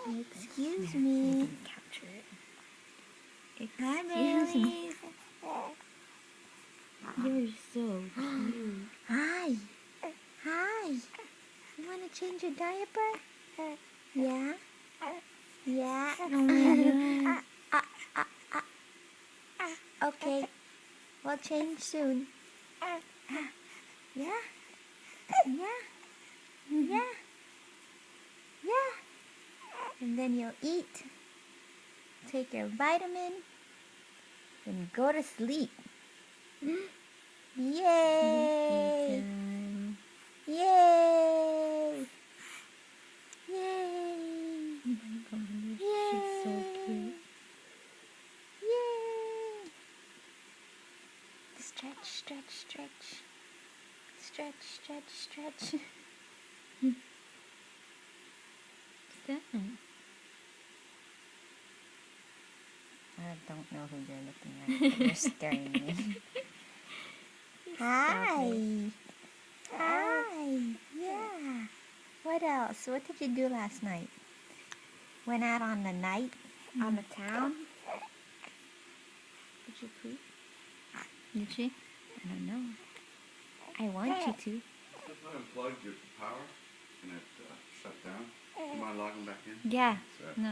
Excuse You me. can capture it. Hi, Excuse me. Bailey. You're so cute. Hi. Hi. You want to change your diaper? Yeah? Yeah? Oh my god. Okay. We'll change soon. Yeah? Yeah? Yeah? Yeah? And then you'll eat, take your vitamin, and go to sleep. Yay! Time. Yay! Yay! Oh my god, Yay! she's so cute. Yay! Stretch, stretch, stretch. Stretch, stretch, stretch. What's that? I don't know who you're looking at, but you're scaring me. Hi! Hi! Yeah! What else? What did you do last night? Went out on the night? On the town? Did you poop? Did she? I don't know. I want you to. If I unplugged your power and it shut down, you mind logging back in? Yeah. So- No.